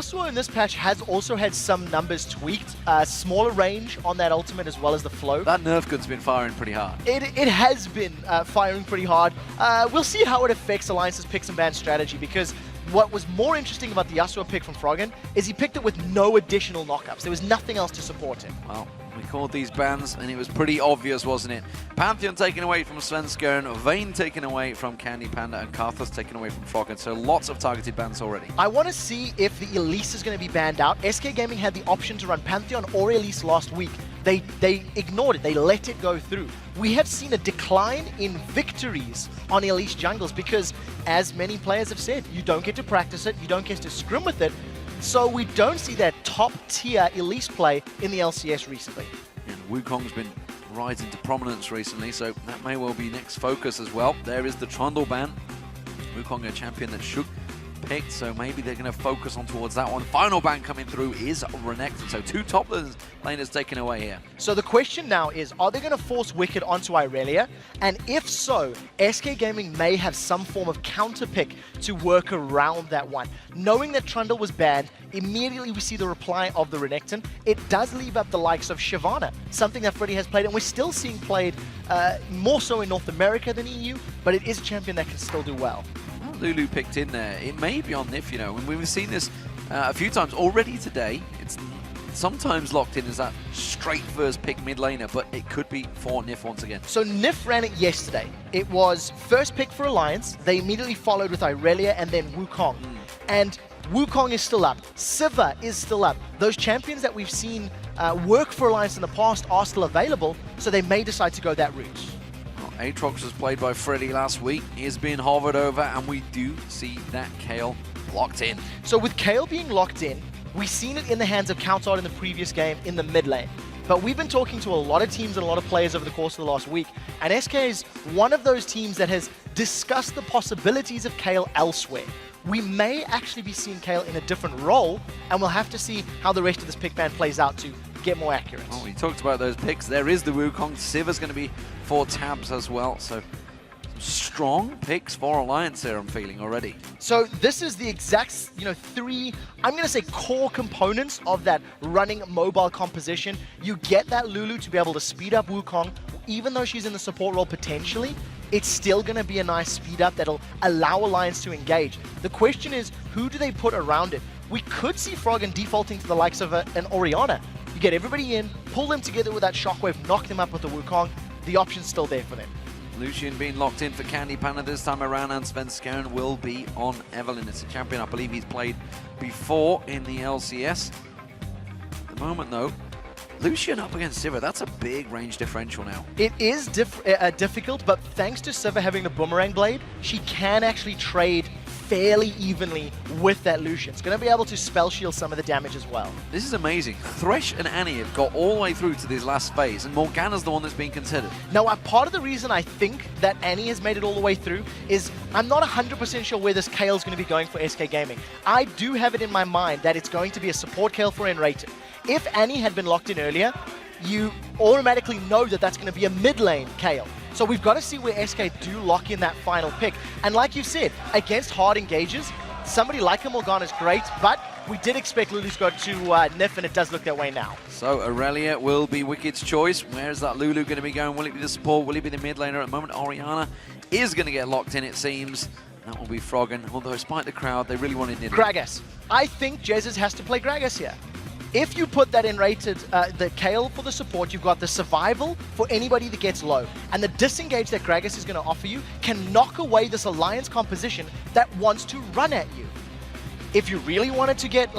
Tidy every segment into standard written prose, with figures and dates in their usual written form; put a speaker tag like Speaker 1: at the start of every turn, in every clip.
Speaker 1: Yasuo in this patch has also had some numbers tweaked, smaller range on that ultimate as well as the flow.
Speaker 2: That Nerf gun's been firing pretty hard.
Speaker 1: It has been firing pretty hard. We'll see how it affects Alliance's picks and ban strategy, because what was more interesting about the Yasuo pick from Froggen is he picked it with no additional knockups. There was nothing else to support him.
Speaker 2: Well, we called these bans, and it was pretty obvious, wasn't it? Pantheon taken away from Svenskeren, Vayne taken away from CandyPanda, and Karthus taken away from Froggen. So lots of targeted bans already.
Speaker 1: I want to see if the Elise is going to be banned out. SK Gaming had the option to run Pantheon or Elise last week. They ignored it. They let it go through. We have seen a decline in victories on Elise jungles because, as many players have said, you don't get to practice it, you don't get to scrim with it. So we don't see that top-tier Elise play in the LCS recently.
Speaker 2: And Wukong's been rising to prominence recently, so that may well be next focus as well. There is the Trundle ban. Wukong, a champion that should picked, so maybe they're going to focus on towards that one. Final ban coming through is Renekton, so two top laners taken away here.
Speaker 1: So the question now is, are they going to force Wickd onto Irelia? And if so, SK Gaming may have some form of counter pick to work around that one. Knowing that Trundle was banned, immediately we see the reply of the Renekton. It does leave up the likes of Shyvana, something that Freddy has played, and we're still seeing played more so in North America than EU, but it is a champion that can still do well.
Speaker 2: Lulu picked in there. It may be on Nyph, you know, and we've seen this a few times already today. It's sometimes locked in as that straight first pick mid laner, but it could be for Nyph once again.
Speaker 1: So Nyph ran it yesterday. It was first pick for Alliance. They immediately followed with Irelia and then Wukong. And Wukong is still up. Sivir is still up. Those champions that we've seen work for Alliance in the past are still available, so they may decide to go that route.
Speaker 2: Aatrox was played by Freddy last week. He's been hovered over, and we do see that Kayle locked in.
Speaker 1: So with Kayle being locked in, we've seen it in the hands of Countdown in the previous game in the mid lane. But we've been talking to a lot of teams and a lot of players over the course of the last week, and SK is one of those teams that has discussed the possibilities of Kayle elsewhere. We may actually be seeing Kayle in a different role, and we'll have to see how the rest of this pick ban plays out to get more accurate.
Speaker 2: Oh, we talked about those picks. There is the Wukong. Sivir's going to be for Tabzz as well. So strong picks for Alliance here, I'm feeling already.
Speaker 1: So this is the exact, three, I'm going to say core components of that running mobile composition. You get that Lulu to be able to speed up Wukong, even though she's in the support role potentially. It's still going to be a nice speed up that'll allow Alliance to engage. The question is, who do they put around it? We could see Froggen defaulting to the likes of an Orianna. You get everybody in, pull them together with that shockwave, knock them up with the Wukong. The option's still there for them.
Speaker 2: Lucian being locked in for CandyPanda this time around, and Svenskeren will be on Evelynn. It's a champion I believe he's played before in the LCS. At the moment though, Lucian up against Sivir, that's a big range differential now.
Speaker 1: It is difficult, but thanks to Sivir having the boomerang blade, she can actually trade fairly evenly with that Lucian. It's going to be able to spell shield some of the damage as well.
Speaker 2: This is amazing. Thresh and Annie have got all the way through to this last phase, and Morgana's the one that's being considered.
Speaker 1: Now, part of the reason I think that Annie has made it all the way through is I'm not 100% sure where this Kayle's going to be going for SK Gaming. I do have it in my mind that it's going to be a support Kayle for nRated. If Annie had been locked in earlier, you automatically know that that's going to be a mid lane Kayle. So we've got to see where SK do lock in that final pick. And like you said, against hard engages, somebody like a Morgana is great, but we did expect Lulu to go to Nyph, and it does look that way now.
Speaker 2: So Irelia will be Wicked's choice. Where is that Lulu going to be going? Will it be the support? Will it be the mid laner? At the moment, Orianna is going to get locked in, it seems. That will be Froggen, although despite the crowd, they really wanted Nidalee.
Speaker 1: Gragas. I think Jesiz has to play Gragas here. If you put that in rated, the Kayle for the support, you've got the survival for anybody that gets low. And the disengage that Gragas is going to offer you can knock away this Alliance composition that wants to run at you. If you really wanted to get,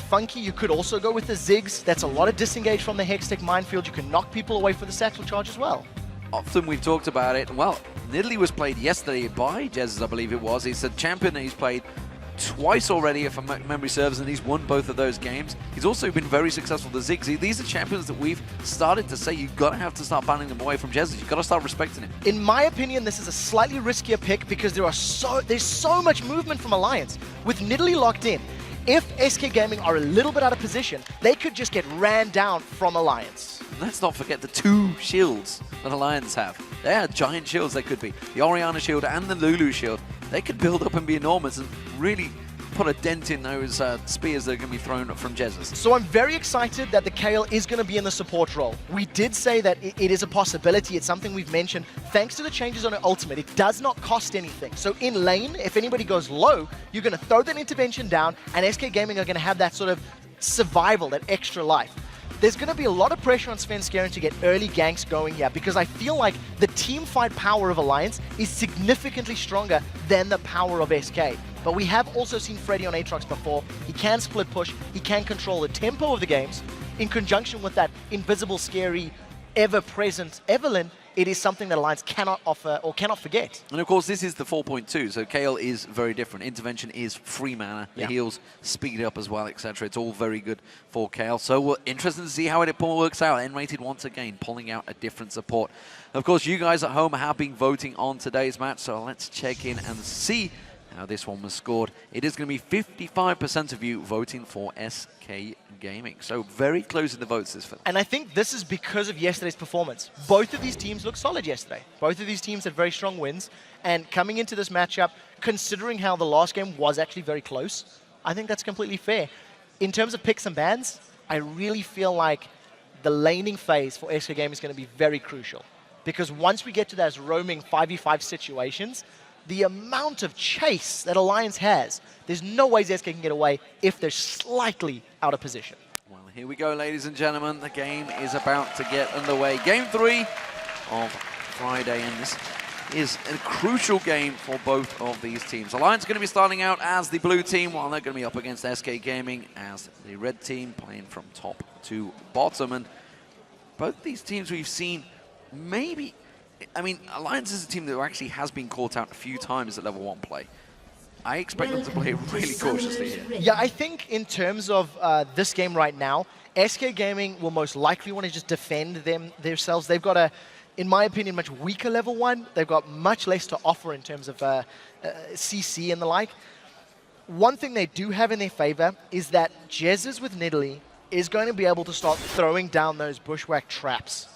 Speaker 1: funky, you could also go with the Ziggs. That's a lot of disengage from the Hextech minefield. You can knock people away for the satchel charge as well.
Speaker 2: Often we've talked about it. Well, Nidalee was played yesterday by Jesiz, I believe it was. He's a champion that he's played twice already, if memory serves, and he's won both of those games. He's also been very successful with Ziggs. These are champions that we've started to say you've got to have to start banning them away from Jesiz. You've got to start respecting him.
Speaker 1: In my opinion, this is a slightly riskier pick because there's so much movement from Alliance. With Nidalee locked in, if SK Gaming are a little bit out of position, they could just get ran down from Alliance.
Speaker 2: Let's not forget the two shields that Alliance have. They are giant shields they could be. The Orianna shield and the Lulu shield. They could build up and be enormous and really put a dent in those spears that are going to be thrown from Jesiz.
Speaker 1: So I'm very excited that the Kayle is going to be in the support role. We did say that it is a possibility. It's something we've mentioned. Thanks to the changes on her ultimate, it does not cost anything. So in lane, if anybody goes low, you're going to throw that intervention down, and SK Gaming are going to have that sort of survival, that extra life. There's going to be a lot of pressure on Svenskeren to get early ganks going here, because I feel like the team fight power of Alliance is significantly stronger than the power of SK. But we have also seen Freddy on Aatrox before. He can split push, he can control the tempo of the games. In conjunction with that invisible, scary, ever-present Evelynn, it is something that Alliance cannot offer or cannot forget.
Speaker 2: And of course, this is the 4.2, so Kayle is very different. Intervention is free mana, the heals speed up as well, etc. It's all very good for Kayle. So we're interested to see how it works out. nRated once again pulling out a different support. Of course, you guys at home have been voting on today's match, so let's check in and see how this one was scored. It is going to be 55% of you voting for SK Gaming. So very close in the votes this film.
Speaker 1: And I think this is because of yesterday's performance. Both of these teams looked solid yesterday. Both of these teams had very strong wins. And coming into this matchup, considering how the last game was actually very close, I think that's completely fair. In terms of picks and bans, I really feel like the laning phase for SK Gaming is going to be very crucial. Because once we get to those roaming 5v5 situations, the amount of chase that Alliance has, there's no way SK can get away if they're slightly out of position.
Speaker 2: Well, here we go, ladies and gentlemen. The game is about to get underway. Game 3 of Friday, and this is a crucial game for both of these teams. Alliance going to be starting out as the blue team, while they're going to be up against SK Gaming as the red team, playing from top to bottom. And both these teams we've seen maybe... I mean, Alliance is a team that actually has been caught out a few times at level 1 play. I expect them to play really cautiously here.
Speaker 1: Yeah, I think in terms of this game right now, SK Gaming will most likely want to just defend themselves. They've got a, in my opinion, much weaker level 1. They've got much less to offer in terms of CC and the like. One thing they do have in their favor is that Jesiz with Nidalee is going to be able to start throwing down those bushwhack traps.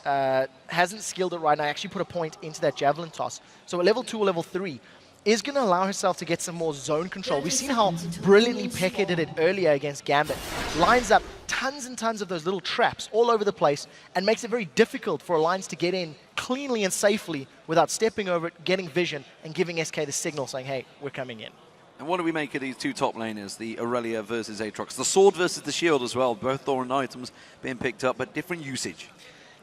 Speaker 1: Hasn't skilled it right now. I actually put a point into that javelin toss. So at level 2 or level 3, is going to allow herself to get some more zone control. We've seen how brilliantly Pekka did it earlier against Gambit. Lines up tons and tons of those little traps all over the place and makes it very difficult for Alliance to get in cleanly and safely without stepping over it, getting vision, and giving SK the signal saying, hey, we're coming in.
Speaker 2: And what do we make of these two top laners, the Irelia versus Aatrox? The sword versus the shield as well, both Thoran items being picked up, but different usage.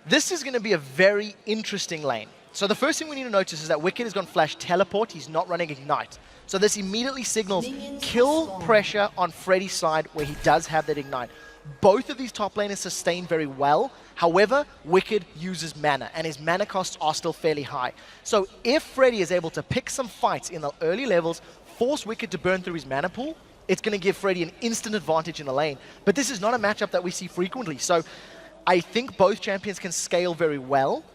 Speaker 1: This is going to be a very interesting lane. So the first thing we need to notice is that Wickd has gone flash teleport, he's not running ignite. So this immediately signals kill pressure on Freddy's side where he does have that ignite. Both of these top laners sustain very well. However, Wickd uses mana, and his mana costs are still fairly high. So if Freddy is able to pick some fights in the early levels, force Wickd to burn through his mana pool, it's going to give Freddy an instant advantage in the lane. But this is not a matchup that we see frequently. So I think both champions can scale very well.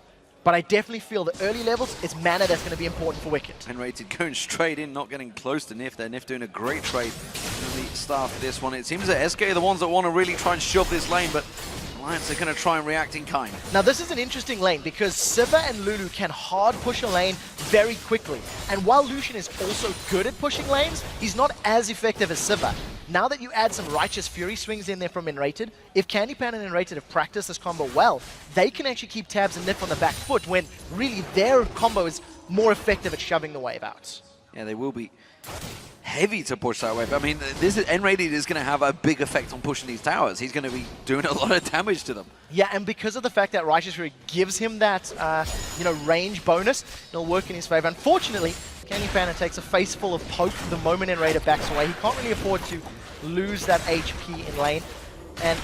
Speaker 1: But I definitely feel the early levels, it's mana that's going to be important for Wickd.
Speaker 2: nRated going straight in, not getting close to Nyph there. Nyph doing a great trade in the start of this one. It seems that SK are the ones that want to really try and shove this lane, but Alliance are going to try and react in kind.
Speaker 1: Now this is an interesting lane because Sivir and Lulu can hard push a lane very quickly. And while Lucian is also good at pushing lanes, he's not as effective as Sivir. Now that you add some Righteous Fury swings in there from nRated, if CandyPanda and nRated have practiced this combo well, they can actually keep Tabzz and Nyph on the back foot when really their combo is more effective at shoving the wave out.
Speaker 2: Yeah, they will be heavy to push that wave. I mean, this is nRated is going to have a big effect on pushing these towers. He's going to be doing a lot of damage to them.
Speaker 1: Yeah, and because of the fact that Righteous Fury gives him that, range bonus, it'll work in his favor. Unfortunately, CandyPanda takes a face full of poke the moment nRated backs away. He can't really afford to lose that HP in lane. And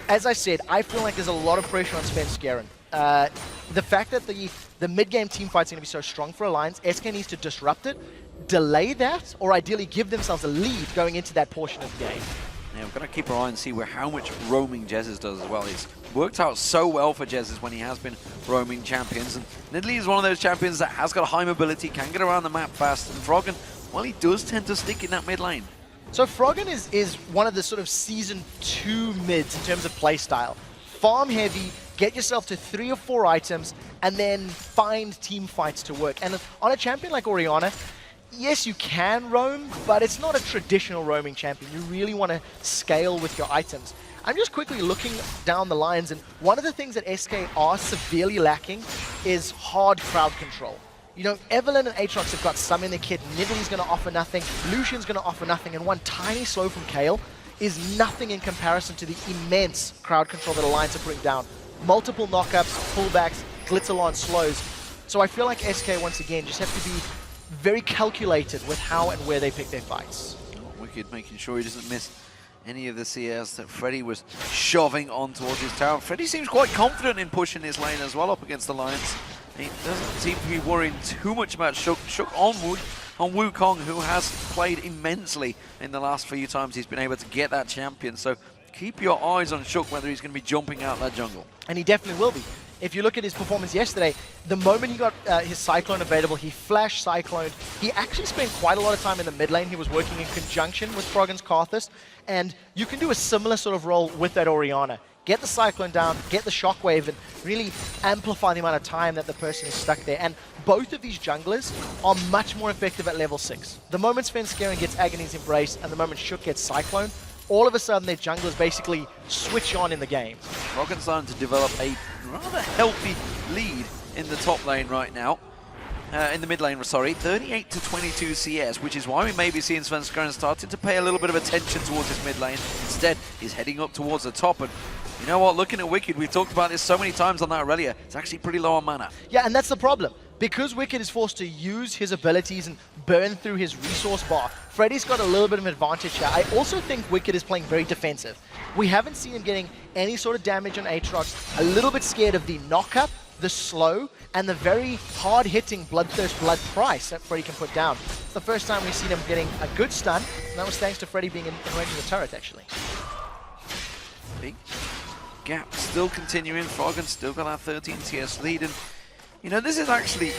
Speaker 1: as I said, I feel like there's a lot of pressure on Svenskeren. The fact that the mid-game team fight's going to be so strong for Alliance, SK needs to disrupt it, delay that, or ideally give themselves a lead going into that portion of the game.
Speaker 2: Yeah, we're going to keep our eye and see how much roaming Jesiz does as well. It's worked out so well for Jesiz when he has been roaming champions. And Nidalee is one of those champions that has got high mobility, can get around the map fast. And Froggen, well, he does tend to stick in that mid lane.
Speaker 1: So Froggen is one of the sort of Season 2 mids in terms of playstyle. Farm heavy, get yourself to 3 or 4 items, and then find team fights to work. And on a champion like Orianna, yes, you can roam, but it's not a traditional roaming champion. You really want to scale with your items. I'm just quickly looking down the lines, and one of the things that SK are severely lacking is hard crowd control. You know, Evelynn and Aatrox have got some in their kit. Nidalee's going to offer nothing. Lucian's going to offer nothing, and one tiny slow from Kayle is nothing in comparison to the immense crowd control that Alliance are putting down. Multiple knockups, pullbacks, Glitterlon slows. So I feel like SK, once again, just have to be very calculated with how and where they pick their fights.
Speaker 2: Wickd making sure he doesn't miss any of the CS that Freddy was shoving on towards his tower. Freddy seems quite confident in pushing his lane as well up against Alliance. He doesn't seem to be worrying too much about Shook. Shook on Wukong, who has played immensely in the last few times he's been able to get that champion. So keep your eyes on Shook, whether he's going to be jumping out that jungle. And
Speaker 1: he definitely will be. If you look at his performance yesterday, the moment he got his Cyclone available, he flashed Cyclone. He actually spent quite a lot of time in the mid lane. He was working in conjunction with Froggen's Karthus, and you can do a similar sort of role with that Orianna. Get the Cyclone down, get the Shockwave, and really amplify the amount of time that the person is stuck there. And both of these junglers are much more effective at level 6. The moment Svenskeren gets Agony's Embrace, and the moment Shook gets Cyclone, all of a sudden their junglers basically switch on in the game.
Speaker 2: Froggen's starting to develop a rather healthy lead in the top lane right now. In the mid lane, sorry, 38 to 22 CS, which is why we may be seeing Svenskeren starting to pay a little bit of attention towards his mid lane. Instead, he's heading up towards the top, and you know what, looking at Wickd, we've talked about this so many times on that Irelia, it's actually pretty low on mana.
Speaker 1: Yeah, and that's the problem. Because Wickd is forced to use his abilities and burn through his resource bar, Freddy's got a little bit of an advantage here. I also think Wickd is playing very defensive. We haven't seen him getting any sort of damage on Aatrox, a little bit scared of the knock-up, the slow, and the very hard-hitting Bloodthirst Blood price that Freddy can put down. It's the first time we've seen him getting a good stun, and that was thanks to Freddy being in range of the turret, actually.
Speaker 2: Big gap still continuing. Froggen still got that 13 CS lead, and you know, this is actually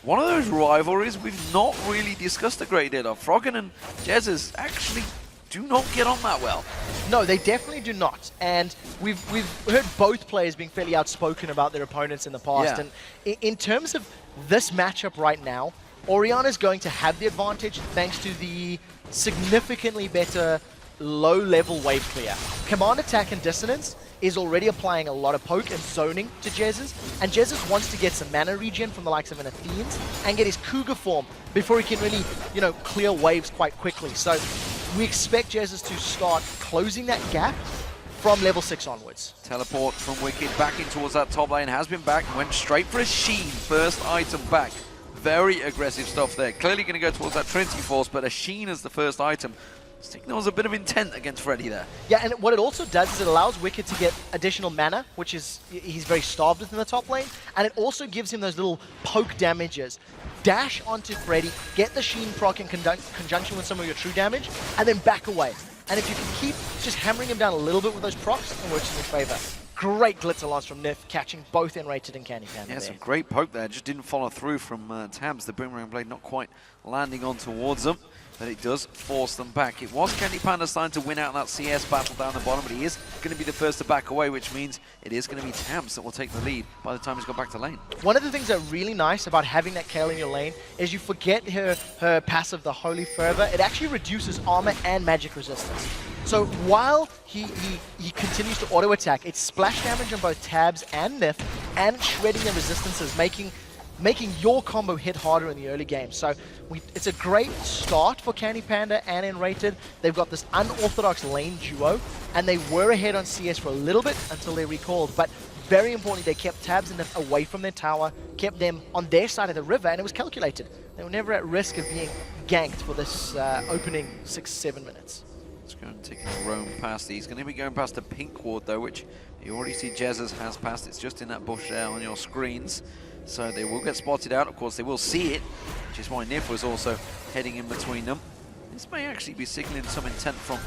Speaker 2: one of those rivalries we've not really discussed a great deal of. Froggen and Jesiz actually do not get on that well.
Speaker 1: No, they definitely do not. And we've heard both players being fairly outspoken about their opponents in the past.
Speaker 2: Yeah.
Speaker 1: And in terms of this matchup right now, Orianna is going to have the advantage thanks to the significantly better low-level wave clear. Command Attack and Dissonance is already applying a lot of poke and zoning to Jesiz, and Jesiz wants to get some mana regen from the likes of an Athene's and get his Cougar form before he can really, you know, clear waves quite quickly. So we expect Jesiz to start closing that gap from level 6 onwards.
Speaker 2: Teleport from Wickd back in towards that top lane, has been back, went straight for a Sheen, first item back. Very aggressive stuff there. Clearly going to go towards that Trinity Force, but a Sheen as the first item signals a bit of intent against Freddy there.
Speaker 1: Yeah, and what it also does is it allows Wickd to get additional mana, which is, he's very starved with in the top lane, and it also gives him those little poke damages. Dash onto Freddy, get the Sheen proc in conjunction with some of your true damage, and then back away. And if you can keep just hammering him down a little bit with those procs, it works in your favor. Great Glitterlons from Nyph, catching both nRated and CandyPanda.
Speaker 2: Yeah, some great poke there, just didn't follow through from Tabzz. The Boomerang Blade not quite landing on towards them, but it does force them back. It was CandyPanda starting to win out that CS battle down the bottom, but he is going to be the first to back away, which means it is going to be Tabzz that will take the lead by the time he's got back to lane.
Speaker 1: One of the things that's really nice about having that Kayle in your lane is you forget her passive, the Holy Fervor. It actually reduces armor and magic resistance. So while he continues to auto-attack, it's splash damage on both Tabzz and Nyph, and shredding the resistances, making your combo hit harder in the early game. So it's a great start for CandyPanda and nRated. They've got this unorthodox lane duo, and they were ahead on CS for a little bit until they recalled. But very importantly, they kept Tabzz and Nyph away from their tower, kept them on their side of the river, and it was calculated. They were never at risk of being ganked for this opening 6-7 minutes.
Speaker 2: Let's go and take a roam past. He's going to be going past the pink ward though, which you already see Jesiz has passed. It's just in that bush there on your screens. So they will get spotted out. Of course, they will see it, which is why Nyph was also heading in between them. This may actually be signaling some intent from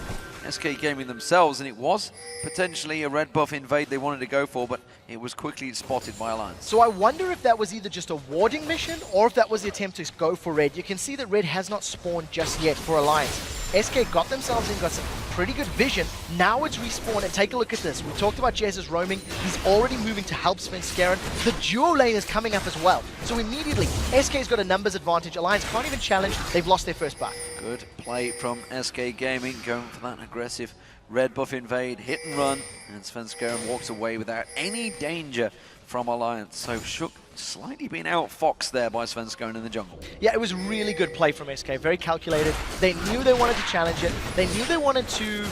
Speaker 2: SK Gaming themselves, and it was potentially a red buff invade they wanted to go for, but it was quickly spotted by Alliance.
Speaker 1: So I wonder if that was either just a warding mission or if that was the attempt to go for red. You can see that red has not spawned just yet for Alliance. SK got themselves in, got some pretty good vision. Now it's respawn, and take a look at this. We talked about Jesiz roaming. He's already moving to help Svenskeren. The duo lane is coming up as well. So immediately, SK's got a numbers advantage. Alliance can't even challenge. They've lost their first buff.
Speaker 2: Good play from SK Gaming, going for that aggressive red buff invade, hit and run, and Svenskeren walks away without any danger from Alliance. So Shook slightly being outfoxed there by Svenskeren in the jungle.
Speaker 1: Yeah, it was really good play from SK, very calculated. They knew they wanted to challenge it. They knew they wanted to,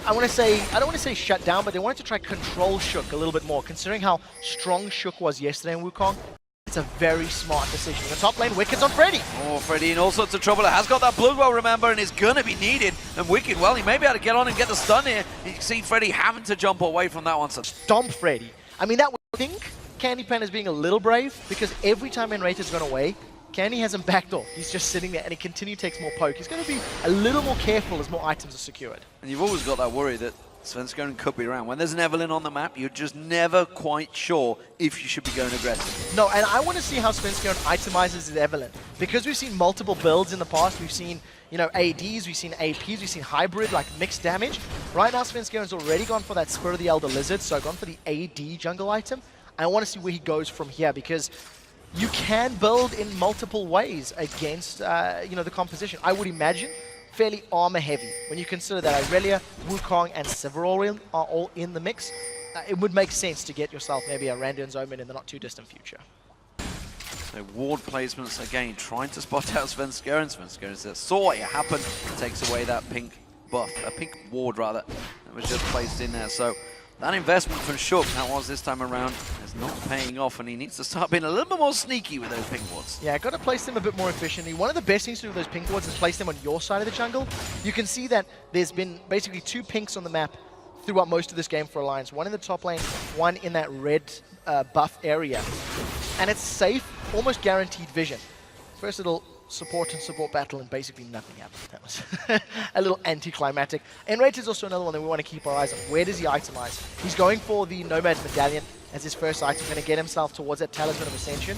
Speaker 1: I don't want to say shut down, but they wanted to try control Shook a little bit more, considering how strong Shook was yesterday in Wukong. It's a very smart decision. In the top lane, Wickd's on Freddy.
Speaker 2: Oh, Freddy in all sorts of trouble. It has got that Bloodwell, remember, and is going to be needed. And Wickd, well, he may be able to get on and get the stun here. You can see Freddy having to jump away from that one. So
Speaker 1: Stomp Freddy. I mean, that would think CandyPanda is being a little brave, because every time nRated's gone away, Candy hasn't backed off. He's just sitting there, and he continually takes more poke. He's going to be a little more careful as more items are secured.
Speaker 2: And you've always got that worry that Svenskeren could be around. When there's an Evelynn on the map, you're just never quite sure if you should be going aggressive.
Speaker 1: No, and I want to see how Svenskeren itemizes his Evelynn. Because we've seen multiple builds in the past. We've seen, you know, ADs, we've seen APs, we've seen hybrid, like mixed damage. Right now, Svenskeren's already gone for that Spirit of the Elder Lizard, so gone for the AD jungle item. I want to see where he goes from here, because you can build in multiple ways against, you know, the composition. I would imagine fairly armor heavy. When you consider that Irelia, Wukong, and Sivir are all in the mix, it would make sense to get yourself maybe a Randuin's Omen in the not too distant future.
Speaker 2: So ward placements again, trying to spot out Svenskeren. Svenskeren says, saw it happen, takes away that pink buff, a pink ward rather, that was just placed in there. So that investment from Shook, that was this time around, is not paying off, and he needs to start being a little bit more sneaky with those pink wards.
Speaker 1: Yeah, got to place them a bit more efficiently. One of the best things to do with those pink wards is place them on your side of the jungle. You can see that there's been basically 2 pinks on the map throughout most of this game for Alliance. One in the top lane, one in that red buff area. And it's safe, almost guaranteed vision. First little support and support battle, and basically nothing happened. That was a little anticlimactic. nRated is also another one that we want to keep our eyes on. Where does he itemize? He's going for the Nomad's Medallion as his first item, going to get himself towards that Talisman of Ascension.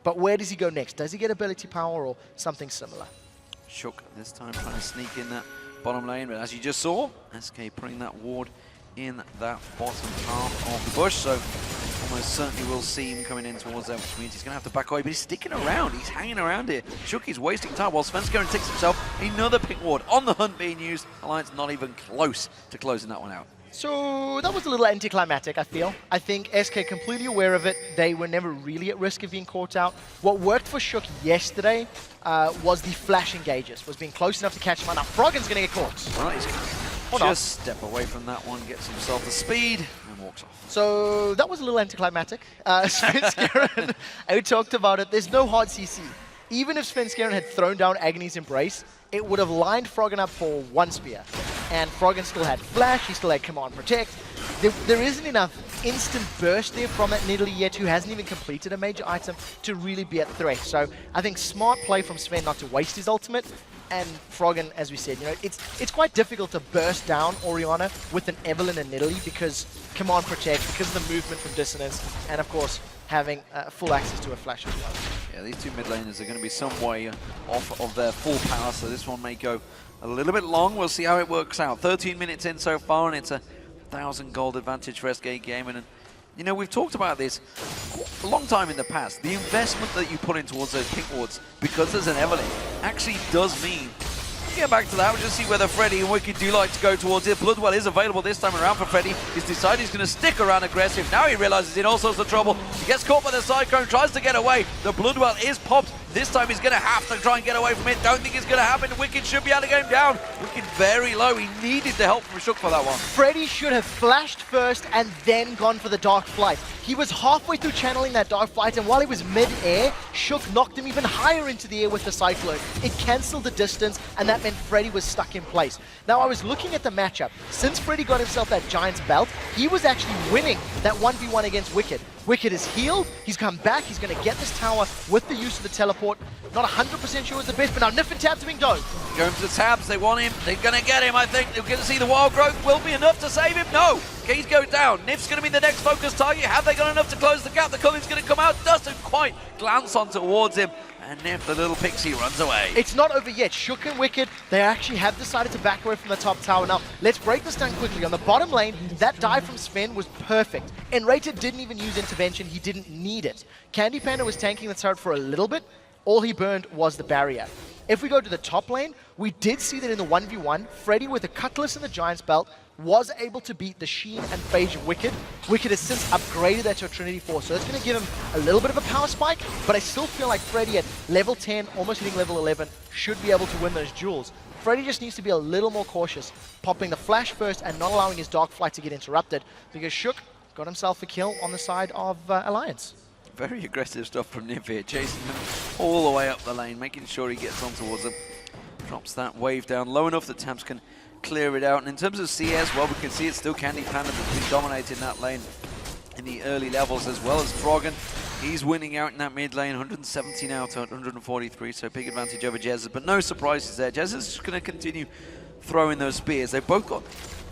Speaker 1: But where does he go next? Does he get ability power or something similar?
Speaker 2: Shook this time trying to sneak in that bottom lane, but as you just saw, SK putting that ward in that bottom half of the bush, so almost certainly will see him coming in towards that, which means he's going to have to back away, but he's sticking around, he's hanging around here. Shook is wasting time while Svenskeren takes himself another pink ward on the hunt being used. Alliance not even close to closing that one out.
Speaker 1: So that was a little anticlimactic, I feel. I think SK completely aware of it. They were never really at risk of being caught out. What worked for Shook yesterday was the flash engages, was being close enough to catch him out. Now Froggen's going to get caught.
Speaker 2: Right, he's going to just step away from that one, gets himself the speed, and walks off.
Speaker 1: So that was a little anticlimactic. Svenskeren, I talked about it. There's no hard CC. Even if Svenskeren had thrown down Agony's Embrace, it would have lined Froggen up for 1 spear. And Froggen still had Flash, he still had Command Protect. There isn't enough instant burst there from that Nidalee yet, who hasn't even completed a major item, to really be at threat. So I think smart play from Sven not to waste his ultimate. And Froggen, as we said, you know, it's quite difficult to burst down Orianna with an Evelynn and Nidalee, because Command Protect, because of the movement from dissonance, and of course having full access to a flash as well.
Speaker 2: Yeah, these 2 mid laners are going to be some way off of their full power, so this one may go a little bit long. We'll see how it works out. 13 minutes in so far, and it's a 1,000 gold advantage for SK Gaming. And you know, we've talked about this a long time in the past. The investment that you put in towards those pink wards, because there's an Evelynn, actually does mean. We'll get back to that. We'll just see whether Freddy and Wickd do like to go towards it. Bloodwell is available this time around for Freddy. He's decided he's going to stick around aggressive. Now he realizes he's in all sorts of trouble. He gets caught by the Cyclone, tries to get away. The Bloodwell is popped. This time he's going to have to try and get away from it. Don't think it's going to happen. Wickd should be able to get him down. Wickd very low. He needed the help from Shook for that one.
Speaker 1: Freddy should have flashed first and then gone for the Dark Flight. He was halfway through channeling that Dark Flight, and while he was mid-air, Shook knocked him even higher into the air with the Cyclone. It cancelled the distance, and that meant Freddy was stuck in place. Now, I was looking at the matchup. Since Freddy got himself that Giant's Belt, he was actually winning that 1v1 against Wickd. Wickd is healed, he's come back, he's going to get this tower with the use of the teleport. Not 100% sure it's the best, but now Nyph and Tabzz are being dove.
Speaker 2: Going for the Tabzz, they want him, they're going to get him, I think. They're going to see the wild growth will be enough to save him. No, Keys goes down. Nyph's going to be the next focus target. Have they got enough to close the gap? The Culling's going to come out, doesn't quite glance on towards him. And Nyph, the little pixie, runs away.
Speaker 1: It's not over yet. Shook and Wickd, they actually have decided to back away from the top tower. Now, let's break this down quickly. On the bottom lane, that dive from Sven was perfect. nRated didn't even use intervention. He didn't need it. CandyPanda was tanking the turret for a little bit. All he burned was the barrier. If we go to the top lane, we did see that in the 1v1, Freddy with a Cutlass and the Giant's Belt was able to beat the Sheen and Phage of Wickd. Wickd has since upgraded that to a Trinity Force, so it's going to give him a little bit of a power spike, but I still feel like Freddy at level 10, almost hitting level 11, should be able to win those duels. Freddy just needs to be a little more cautious, popping the flash first and not allowing his Dark Flight to get interrupted, because Shook got himself a kill on the side of Alliance.
Speaker 2: Very aggressive stuff from Nyph here, chasing him all the way up the lane, making sure he gets on towards him. Drops that wave down low enough that Tabzz can clear it out. And in terms of CS, well, we can see it's still CandyPanda that's been dominating that lane in the early levels, as well as Froggen. He's winning out in that mid lane, 170 now to 143, so big advantage over Jesiz, but no surprises there. Jesiz is just going to continue throwing those spears. They've both got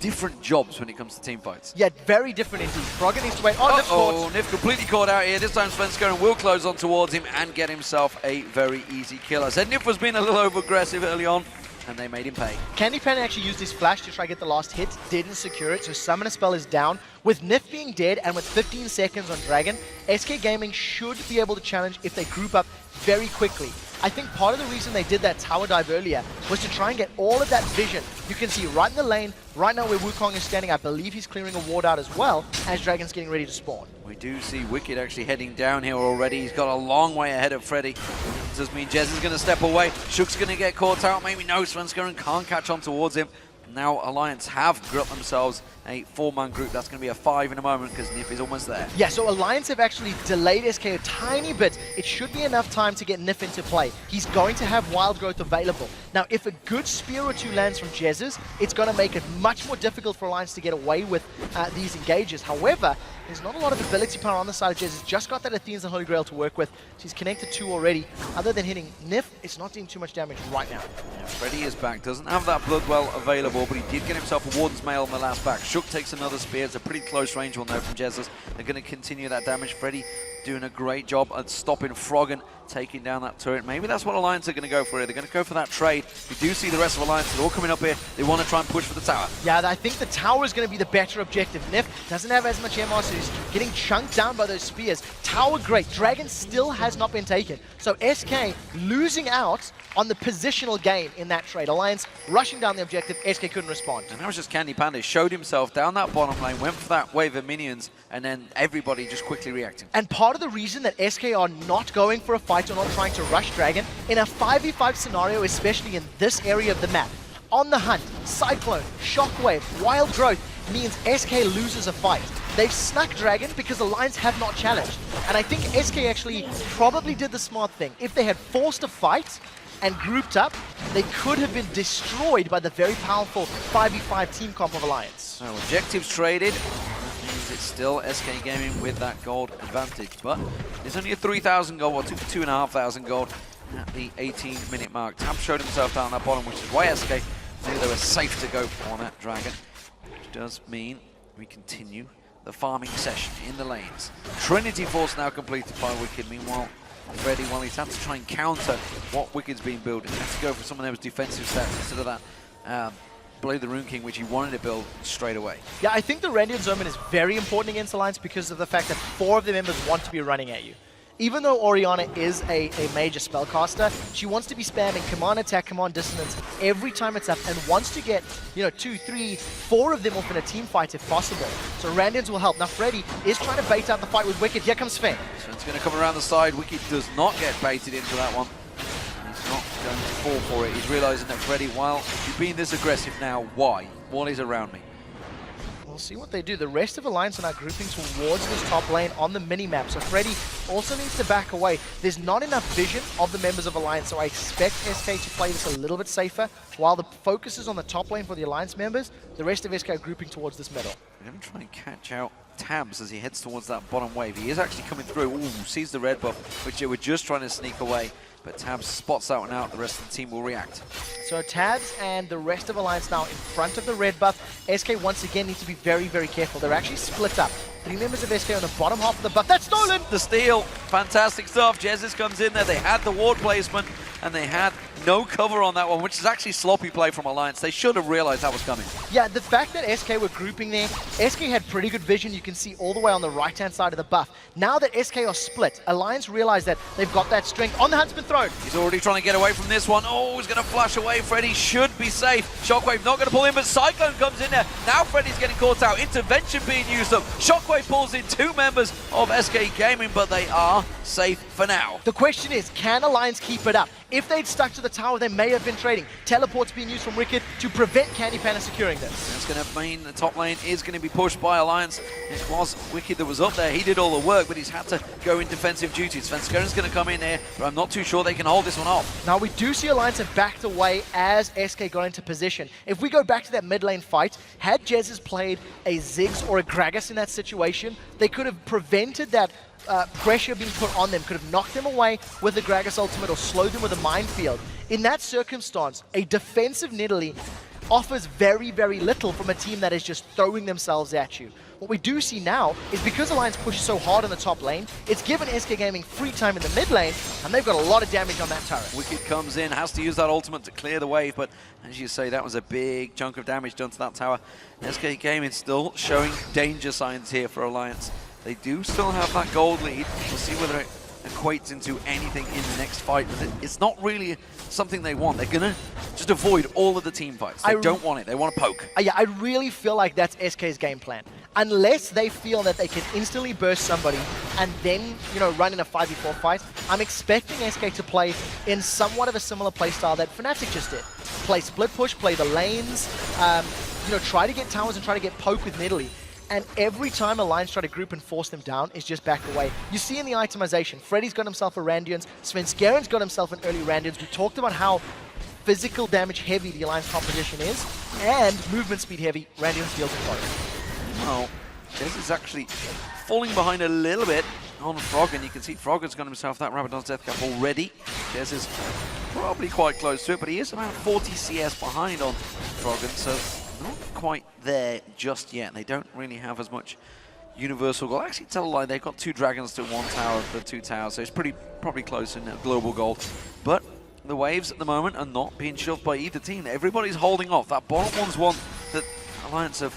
Speaker 2: different jobs when it comes to team fights.
Speaker 1: Yeah, very different indeed. Froggen needs to wait.
Speaker 2: Oh, Nyph completely caught out here. This time Svenskeren will close on towards him and get himself a very easy kill. I said Nyph was being a little over-aggressive early on, and they made him pay.
Speaker 1: CandyPanda actually used his flash to try to get the last hit, didn't secure it, so Summoner Spell is down. With Nyph being dead and with 15 seconds on Dragon, SK Gaming should be able to challenge if they group up very quickly. I think part of the reason they did that tower dive earlier was to try and get all of that vision. You can see right in the lane, right now where Wukong is standing, I believe he's clearing a ward out as well as Dragon's getting ready to spawn.
Speaker 2: We do see Wickd actually heading down here already. He's got a long way ahead of Freddy. Does this mean Jez is going to step away? Shook's going to get caught out. Maybe no, Svenskeren can't catch on towards him. Now Alliance have got themselves a 4-man group. That's going to be a 5 in a moment because Nyph is almost there.
Speaker 1: Yeah, so Alliance have actually delayed SK a tiny bit. It should be enough time to get Nyph into play. He's going to have Wild Growth available. Now, if a good spear or two lands from Jesiz, it's going to make it much more difficult for Alliance to get away with these engages. However, there's not a lot of ability power on the side of Jesiz. Just got that Athena's and Holy Grail to work with. So he's connected 2 already. Other than hitting Nyph, it's not doing too much damage right now.
Speaker 2: Yeah, Freddy is back. Doesn't have that Bloodwell available, but he did get himself a Warden's Mail on the last back. Shook takes another spear. It's a pretty close range one though from Jesiz. They're going to continue that damage. Freddy doing a great job at stopping Froggen taking down that turret. Maybe that's what Alliance are going to go for here. They're going to go for that trade. We do see the rest of Alliance. They're all coming up here. They want to try and push for the tower.
Speaker 1: Yeah, I think the tower is going to be the better objective. Nyph doesn't have as much MR, so he's getting chunked down by those spears. Tower great. Dragon still has not been taken. So SK losing out on the positional game in that trade. Alliance rushing down the objective. SK couldn't respond.
Speaker 2: And that was just CandyPanda. Showed himself down that bottom lane, went for that wave of minions, and then everybody just quickly reacting.
Speaker 1: And part of the reason that SK are not going for a fight or not trying to rush Dragon in a 5v5 scenario, especially in this area of the map, on the hunt, Cyclone, Shockwave, Wild Growth, means SK loses a fight. They've snuck Dragon because Alliance have not challenged. And I think SK actually probably did the smart thing. If they had forced a fight and grouped up, they could have been destroyed by the very powerful 5v5 team comp of Alliance.
Speaker 2: So objectives traded. It's still SK Gaming with that gold advantage, but there's only a 3,000 gold, or 2,500 gold at the 18-minute mark. Tabzz showed himself down that bottom, which is why SK knew they were safe to go for that Dragon, which does mean we continue the farming session in the lanes. Trinity Force now completed by Wickd. Meanwhile, Freddy, well, he's had to try and counter what Wicked's been building. He had to go for some of those defensive stats instead of that Blade the Rune King, which he wanted to build straight away.
Speaker 1: Yeah, I think the Rendian Zoman is very important against Alliance because of the fact that 4 of the members want to be running at you. Even though Orianna is a major spellcaster, she wants to be spamming command attack, command dissonance every time it's up and wants to get, 2, 3, 4 of them off in a team fight if possible. So Randians will help. Now Freddy is trying to bait out the fight with Wickd. Here comes Sven.
Speaker 2: Sven's going to come around the side. Wickd does not get baited into that one. He's not going to fall for it. He's realizing that Freddy, while you're being this aggressive now, why? What is around me?
Speaker 1: We'll see what they do. The rest of Alliance are now grouping towards this top lane on the mini-map, so Freddy also needs to back away. There's not enough vision of the members of Alliance, so I expect SK to play this a little bit safer. While the focus is on the top lane for the Alliance members, the rest of SK are grouping towards this middle.
Speaker 2: We're going to try and catch out Tabzz as he heads towards that bottom wave. He is actually coming through. Ooh, sees the red buff, which they were just trying to sneak away. but Tabzz spots that one out. The rest of the team will react.
Speaker 1: So Tabzz and the rest of Alliance now in front of the red buff. SK once again need to be very, very careful. They're actually split up. 3 members of SK on the bottom half of the buff. That's stolen!
Speaker 2: The steal. Fantastic stuff. Jesiz comes in there. They had the ward placement, and they had no cover on that one, which is actually sloppy play from Alliance. They should have realized that was coming.
Speaker 1: Yeah, the fact that SK were grouping there, SK had pretty good vision. You can see all the way on the right-hand side of the buff. Now that SK are split, Alliance realize that they've got that strength. On the hunt's been thrown.
Speaker 2: He's already trying to get away from this one. Oh, he's going to flash away. Freddy should be safe. Shockwave not going to pull in, but Cyclone comes in there. Now Freddy's getting caught out. Intervention being used up. Shockwave pulls in 2 members of SK Gaming, but they are safe for now.
Speaker 1: The question is, can Alliance keep it up? If they'd stuck to the tower, they may have been trading. Teleports being used from Wickd to prevent CandyPanda securing this.
Speaker 2: That's going to mean the top lane is going to be pushed by Alliance. It was Wickd that was up there. He did all the work, but he's had to go in defensive duties. Svenskeren's going to come in here, but I'm not too sure they can hold this one off.
Speaker 1: Now, we do see Alliance have backed away as SK got into position. If we go back to that mid lane fight, had Jesiz played a Ziggs or a Gragas in that situation, they could have prevented that pressure being put on them, could have knocked them away with the Gragas ultimate or slowed them with a minefield. In that circumstance, a defensive Nidalee offers very, very little from a team that is just throwing themselves at you. What we do see now is because Alliance pushed so hard in the top lane, it's given SK Gaming free time in the mid lane, and they've got a lot of damage on that turret.
Speaker 2: Wickd comes in, has to use that ultimate to clear the wave, but as you say, that was a big chunk of damage done to that tower. SK Gaming still showing danger signs here for Alliance. They do still have that gold lead. We'll see whether it equates into anything in the next fight, but it's not really something they want. They're going to just avoid all of the team fights. They don't want it. They want to poke.
Speaker 1: Yeah, I really feel like that's SK's game plan. Unless they feel that they can instantly burst somebody and then, run in a 5v4 fight, I'm expecting SK to play in somewhat of a similar playstyle that Fnatic just did. Play split push, play the lanes, try to get towers and try to get poke with Nidalee. And every time Alliance try to group and force them down, is just back away. You see in the itemization, Freddy's got himself a Randians, Svenskeren's got himself an early Randians. We talked about how physical damage heavy the Alliance composition is, and movement speed heavy, Randians deals with both.
Speaker 2: Well, Jesiz is actually falling behind a little bit on Froggen. You can see Froggen's got himself that Rabadon's Death Cap already. Jesiz is probably quite close to it, but he is about 40 CS behind on Froggen, so not quite there just yet. They don't really have as much universal gold. Actually, tell a lie, they've got 2 dragons to 1 tower for 2 towers, so it's probably close in global gold. But the waves at the moment are not being shoved by either team. Everybody's holding off. That bottom one's one that Alliance have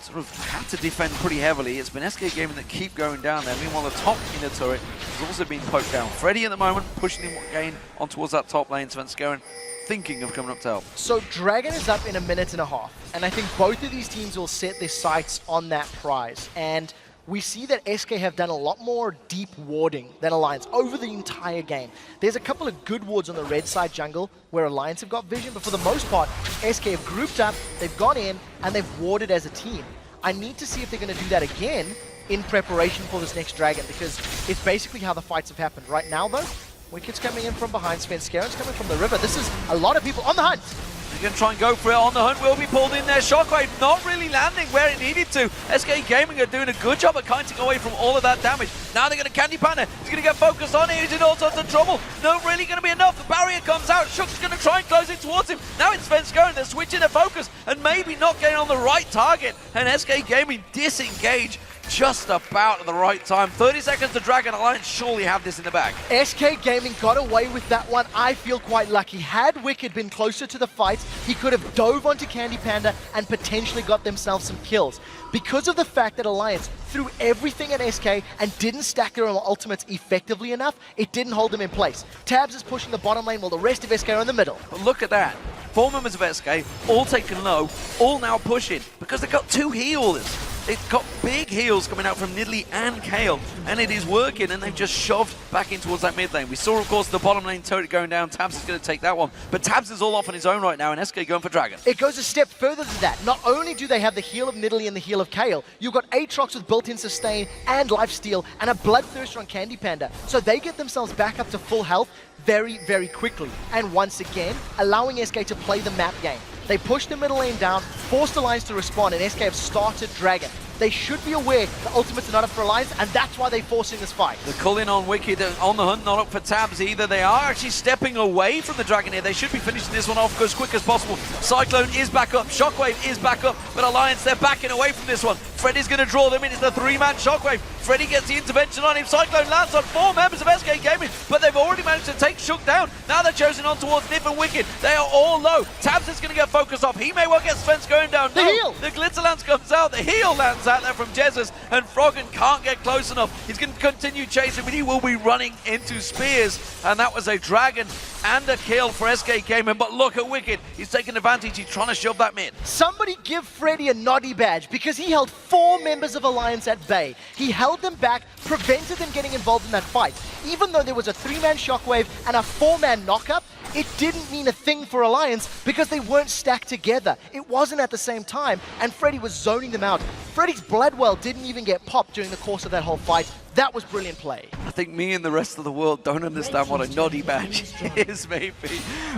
Speaker 2: sort of had to defend pretty heavily. It's been SK Gaming that keep going down there. Meanwhile, the top in the turret has also been poked down. Freddy at the moment pushing him again on towards that top lane. Svenskeren thinking of coming up to help.
Speaker 1: So Dragon is up in a minute and a half, and I think both of these teams will set their sights on that prize. And we see that SK have done a lot more deep warding than Alliance over the entire game. There's a couple of good wards on the red side jungle where Alliance have got vision, but for the most part, SK have grouped up, they've gone in, and they've warded as a team. I need to see if they're going to do that again in preparation for this next Dragon, because it's basically how the fights have happened. Right now, though, Wicked's coming in from behind, Svenskeren's coming from the river. This is a lot of people on the hunt.
Speaker 2: They're going to try and go for it. On the hunt will be pulled in there. Shockwave not really landing where it needed to. SK Gaming are doing a good job at kiting away from all of that damage. Now they're going to CandyPanda. He's going to get focused on it. He's in all sorts of trouble. Not really going to be enough. The barrier comes out. Shook's going to try and close it towards him. Now it's Svenskeren. They're switching their focus and maybe not getting on the right target. And SK Gaming disengage just about at the right time. 30 seconds to Dragon. Alliance surely have this in the bag.
Speaker 1: SK Gaming got away with that one. I feel quite lucky. Had Wicked been closer to the fight, he could have dove onto CandyPanda and potentially got themselves some kills. Because of the fact that Alliance threw everything at SK and didn't stack their ultimates effectively enough, it didn't hold them in place. Tabzz is pushing the bottom lane while the rest of SK are in the middle.
Speaker 2: But look at that. 4 members of SK, all taken low, all now pushing, because they've got 2 healers. They've got big heals coming out from Nidalee and Kayle, and it is working, and they've just shoved back in towards that mid lane. We saw, of course, the bottom lane turret going down. Tabzz is going to take that one, but Tabzz is all off on his own right now, and SK going for Dragon.
Speaker 1: It goes a step further than that. Not only do they have the heal of Nidalee and the heal of Kayle, you've got Aatrox with built-in sustain and lifesteal, and a bloodthirster on CandyPanda. So they get themselves back up to full health very, very quickly. And once again, allowing SK to play the map game. They push the middle lane down, forced Alliance to respond, and SK have started Dragon. They should be aware the ultimates are not up for Alliance, and that's why they're forcing this fight.
Speaker 2: The culling on Wickd on the hunt, not up for Tabzz either. They are actually stepping away from the Dragon here. They should be finishing this one off as quick as possible. Cyclone is back up, Shockwave is back up, but Alliance, they're backing away from this one. Freddy's going to draw them in. It's the 3-man Shockwave. Freddy gets the intervention on him. Cyclone lands on 4 members of SK Gaming, but they've already managed to take Shook down. Now they're chosen on towards Nyph and Wickd. They are all low. Tabzz is going to get focused off. He may well get Svenskeren down.
Speaker 1: The heal!
Speaker 2: The Glitter Lance comes out. The heal lands out there from Jesiz, and Froggen can't get close enough. He's going to continue chasing, but he will be running into spears, and that was a Dragon and a kill for SK Gaming. But look at Wickd. He's taking advantage. He's trying to shove that mid.
Speaker 1: Somebody give Freddy a noddy badge, because he held 4 members of Alliance at bay. He held them back, prevented them getting involved in that fight. Even though there was a 3-man Shockwave and a 4-man knockup, it didn't mean a thing for Alliance because they weren't stacked together. It wasn't at the same time, and Freddy was zoning them out. Freddy's Bloodwell didn't even get popped during the course of that whole fight. That was brilliant play.
Speaker 2: I think me and the rest of the world don't understand what a noddy badge is, maybe.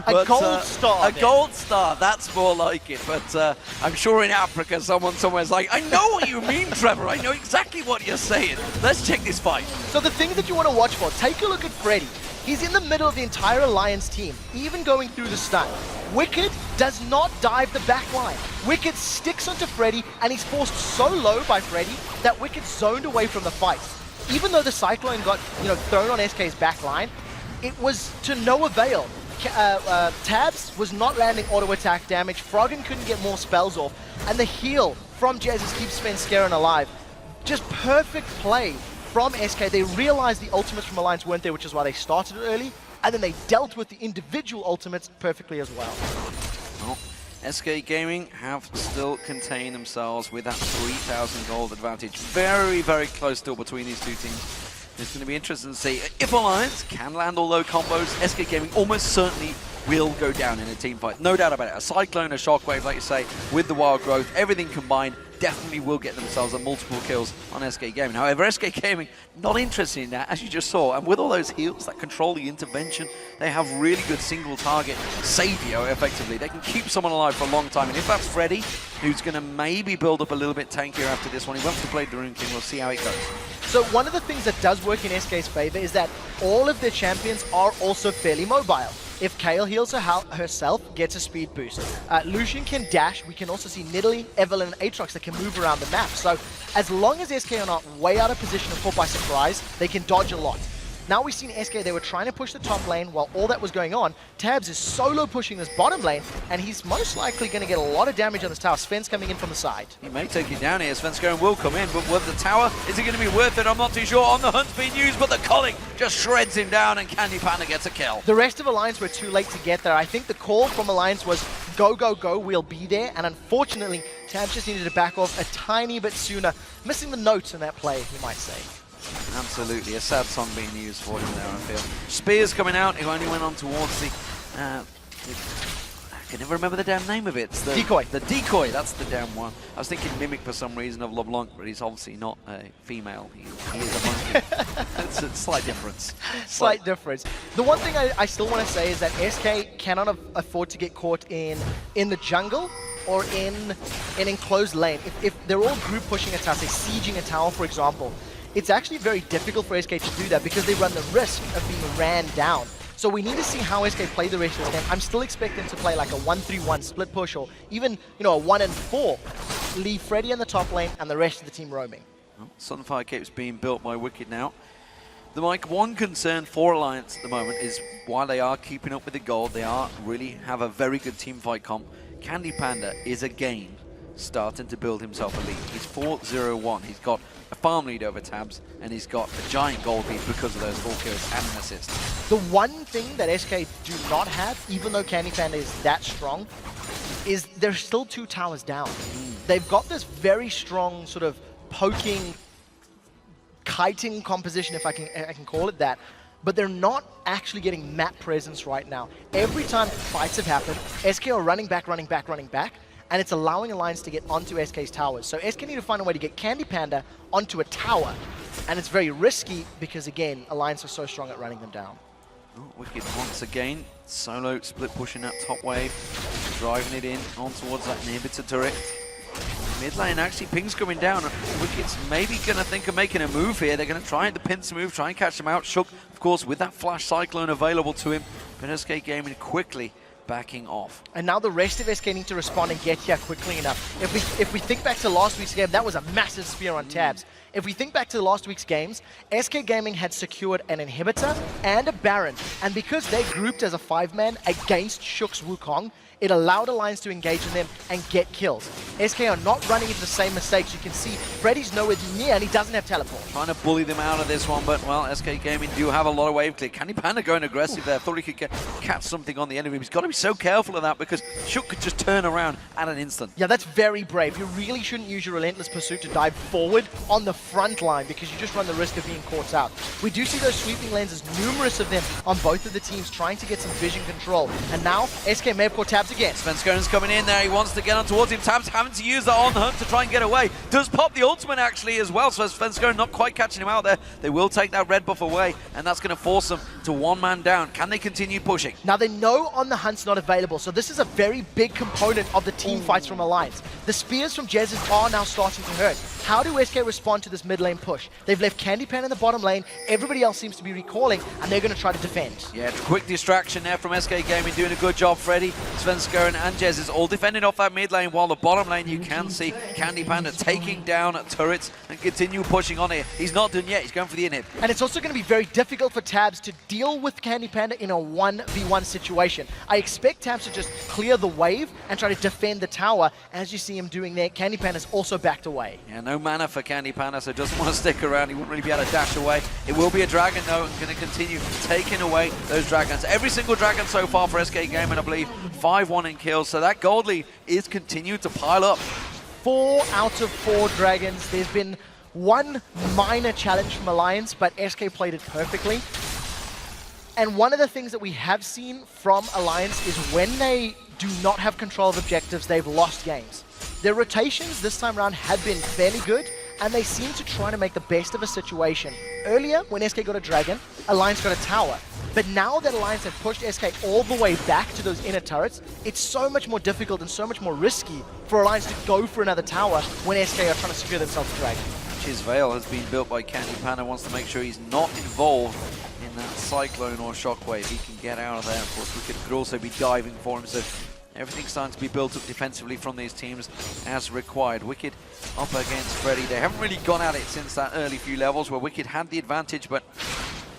Speaker 1: A gold star.
Speaker 2: A gold star, that's more like it. But I'm sure in Africa, someone somewhere's like, I know what you mean, Trevor. I know exactly what you're saying. Let's check this fight.
Speaker 1: So the things that you want to watch for, take a look at Freddy. He's in the middle of the entire Alliance team, even going through the stun. Wickd does not dive the back line. Wickd sticks onto Freddy, and he's forced so low by Freddy that Wickd's zoned away from the fight. Even though the Cyclone got, thrown on SK's back line, it was to no avail. Tabzz was not landing auto attack damage. Froggen couldn't get more spells off, and the heal from Jesiz keeps Svenskeren alive. Just perfect play from SK. They realized the ultimates from Alliance weren't there, which is why they started early, and then they dealt with the individual ultimates perfectly as well.
Speaker 2: Well, SK Gaming have still contained themselves with that 3,000 gold advantage. Very, very close still between these two teams. It's going to be interesting to see if Alliance can land all those combos. SK Gaming almost certainly will go down in a team fight. No doubt about it. A Cyclone, a Shockwave, like you say, with the wild growth, everything combined, definitely will get themselves a multiple kills on SK Gaming. However, SK Gaming, not interested in that, as you just saw. And with all those heals that control the intervention, they have really good single target savior, effectively. They can keep someone alive for a long time. And if that's Freddy, who's going to maybe build up a little bit tankier after this one, he wants to play the Rune King. We'll see how it goes.
Speaker 1: So one of the things that does work in SK's favor is that all of their champions are also fairly mobile. If Kayle heals herself, gets a speed boost. Lucian can dash. We can also see Nidalee, Evelynn, and Aatrox that can move around the map. So as long as SK are not way out of position and caught by surprise, they can dodge a lot. Now we've seen SK, they were trying to push the top lane while all that was going on. Tabzz is solo pushing this bottom lane, and he's most likely going to get a lot of damage on this tower. Sven's coming in from the side.
Speaker 2: He may take it down here. Svenskeren will come in, but with the tower, is it going to be worth it? I'm not too sure. On the hunt's being used, but the culling just shreds him down, and CandyPanda gets a kill.
Speaker 1: The rest of Alliance were too late to get there. I think the call from Alliance was, go, go, go, we'll be there. And unfortunately, Tabzz just needed to back off a tiny bit sooner. Missing the notes in that play, you might say.
Speaker 2: Absolutely, a sad song being used for him there, I feel. Spears coming out, who only went on towards the I can never remember the damn name of it. It's the
Speaker 1: decoy.
Speaker 2: The decoy, that's the damn one. I was thinking Mimic for some reason of LeBlanc, but he's obviously not a female. He is a monkey. It's a slight difference.
Speaker 1: Slight difference. The one thing I still want to say is that SK cannot afford to get caught in the jungle or in an enclosed lane. If they're all group pushing a tower, say sieging a tower, for example, it's actually very difficult for SK to do that because they run the risk of being ran down. So we need to see how SK play the rest of this game. I'm still expecting to play like a 1-3-1 split push, or even a 1-4. Leave Freddy in the top lane and the rest of the team roaming.
Speaker 2: Well, Sunfire Cape's being built by Wickd now. The one concern for Alliance at the moment is while they are keeping up with the gold, they really have a very good team fight comp. CandyPanda is again starting to build himself a lead. He's 4-0-1. He's got a farm lead over Tabzz, and he's got a giant gold lead because of those 4 kills and an assist.
Speaker 1: The one thing that SK do not have, even though CandyPanda is that strong, is they're still 2 towers down. They've got this very strong sort of poking, kiting composition, if I can call it that, but they're not actually getting map presence right now. Every time fights have happened, SK are running back, and it's allowing Alliance to get onto SK's towers. So SK need to find a way to get CandyPanda onto a tower, and it's very risky because, again, Alliance are so strong at running them down.
Speaker 2: Oh, Wickd once again, solo split pushing that top wave, driving it in on towards that inhibitor turret. Mid lane, actually, ping's coming down. Wicked's maybe going to think of making a move here. They're going to try the pincer move, try and catch him out. Shook, of course, with that flash cyclone available to him. But SK Gaming quickly backing off.
Speaker 1: And now the rest of SK need to respond and get here quickly enough. If we think back to last week's game, that was a massive spear on Tabzz. If we think back to last week's games, SK Gaming had secured an inhibitor and a Baron. And because they grouped as a 5-man against Shook's Wukong, it allowed Alliance to engage in them and get kills. SK are not running into the same mistakes. You can see Freddy's nowhere near and he doesn't have teleport.
Speaker 2: Trying to bully them out of this one, but well, SK Gaming do have a lot of wave clear. CandyPanda going aggressive there. Thought he could catch something on the enemy. He's got to be so careful of that because Shook could just turn around at an instant.
Speaker 1: Yeah, that's very brave. You really shouldn't use your Relentless Pursuit to dive forward on the front line because you just run the risk of being caught out. We do see those sweeping lenses, numerous of them on both of the teams trying to get some vision control. And now SK may have caught Tabzz again.
Speaker 2: Svenskeren's coming in there. He wants to get on towards him. Tabzz having to use that on hunt to try and get away. Does pop the ultimate actually as well. So Svenskeren not quite catching him out there. They will take that red buff away, and that's going to force them to one man down. Can they continue pushing?
Speaker 1: Now they know on the hunt's not available, so this is a very big component of the team fights from Alliance. The spears from Jesiz are now starting to hurt. How do SK respond to this mid lane push? They've left CandyPanda in the bottom lane, everybody else seems to be recalling, and they're going to try to defend.
Speaker 2: Yeah, quick distraction there from SK Gaming, doing a good job. Freddy, Svenskeren and Jesiz all defending off that mid lane, while the bottom lane you can see CandyPanda taking down turrets and continue pushing on it. He's not done yet, he's going for the inhib.
Speaker 1: And it's also going to be very difficult for Tabzz to deal with CandyPanda in a 1v1 situation. I expect Tabzz to just clear the wave and try to defend the tower. As you see him doing there, CandyPanda's also backed away.
Speaker 2: Yeah, no mana for CandyPanda, so doesn't want to stick around. He wouldn't really be able to dash away. It will be a dragon though, and going to continue taking away those dragons. Every single dragon so far for SK Gaming, I believe, 5-1 in kills. So that gold lead is continued to pile up.
Speaker 1: 4 out of 4 dragons. There's been one minor challenge from Alliance, but SK played it perfectly. And one of the things that we have seen from Alliance is when they do not have control of objectives, they've lost games. Their rotations this time around have been fairly good, and they seem to try to make the best of a situation. Earlier, when SK got a dragon, Alliance got a tower. But now that Alliance have pushed SK all the way back to those inner turrets, it's so much more difficult and so much more risky for Alliance to go for another tower when SK are trying to secure themselves a dragon.
Speaker 2: His veil has been built by CandyPanda, wants to make sure he's not involved in that cyclone or shockwave. He can get out of there. Of course, Wickd could also be diving for him, so everything's starting to be built up defensively from these teams as required. Wickd up against Freddy. They haven't really gone at it since that early few levels where Wickd had the advantage, but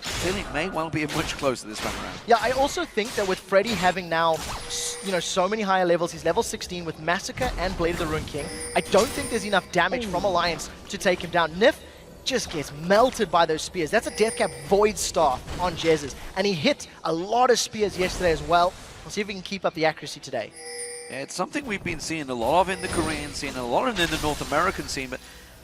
Speaker 2: still it may well be much closer this time around.
Speaker 1: Yeah, I also think that with Freddy having now, so many higher levels, he's level 16 with Massacre and Blade of the Rune King, I don't think there's enough damage from Alliance to take him down. Nyph just gets melted by those spears. That's a Deathcap Void Staff on Jesiz, and he hit a lot of spears yesterday as well. We'll see if we can keep up the accuracy today.
Speaker 2: Yeah, it's something we've been seeing a lot of in the Korean scene, a lot in the North American scene, but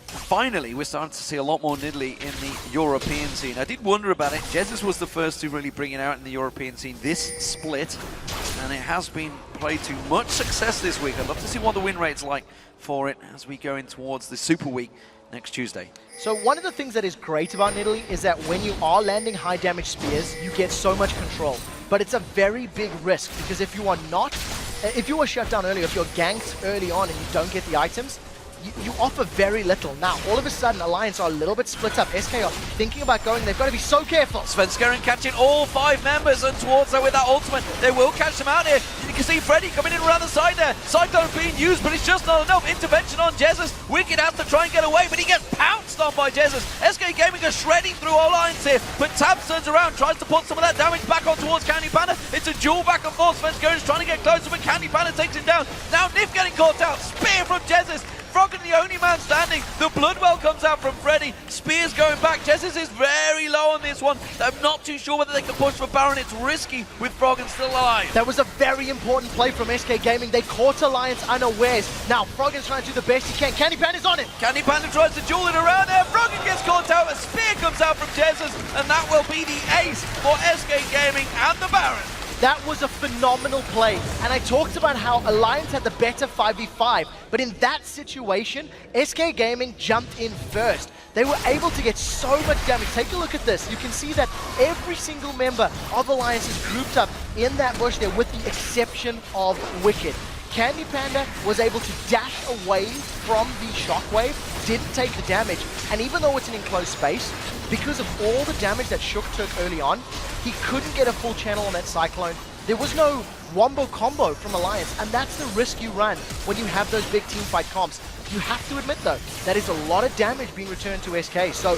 Speaker 2: finally we're starting to see a lot more Nidalee in the European scene. I did wonder about it. Jesiz was the first to really bring it out in the European scene this split, and it has been played to much success this week. I'd love to see what the win rate's like for it as we go in towards the Super Week next Tuesday.
Speaker 1: So one of the things that is great about Nidalee is that when you are landing high damage spears, you get so much control. But it's a very big risk because if you are shut down early, if you're ganked early on and you don't get the items, you offer very little. Now, all of a sudden, Alliance are a little bit split up. SK are thinking about going. They've got to be so careful.
Speaker 2: Svenskeren catching all 5 members and towards her with that ultimate. They will catch them out here. You can see Freddy coming in around the side there. Cyclone being used, but it's just not enough. Intervention on Jesiz. Wickd has to try and get away, but he gets pounced on by Jesiz. SK Gaming are shredding through Alliance here, but Tabzz turns around, tries to put some of that damage back on towards CandyPanda. It's a duel back and forth. Svenskeren's trying to get closer, but CandyPanda takes him down. Now Nyph getting caught out. Spear from Jesiz. Froggen the only man standing. The Bloodwell comes out from Freddy. Spears going back. Jesiz is very low on this one. I'm not too sure whether they can push for Baron. It's risky with Froggen still alive.
Speaker 1: That was a very important play from SK Gaming. They caught Alliance unawares. Now Froggen's trying to do the best he can. CandyPanda's on him.
Speaker 2: CandyPanda tries to duel it around there. Froggen gets caught out. A spear comes out from Jesiz, and that will be the ace for SK Gaming and the Baron.
Speaker 1: That was a phenomenal play, and I talked about how Alliance had the better 5v5, but in that situation, SK Gaming jumped in first. They were able to get so much damage. Take a look at this. You can see that every single member of Alliance is grouped up in that bush there with the exception of Wickd. CandyPanda was able to dash away from the shockwave, didn't take the damage, and even though it's an enclosed space, because of all the damage that Shook took early on, he couldn't get a full channel on that Cyclone. There was no wombo combo from Alliance, and that's the risk you run when you have those big team fight comps. You have to admit though, that is a lot of damage being returned to SK, so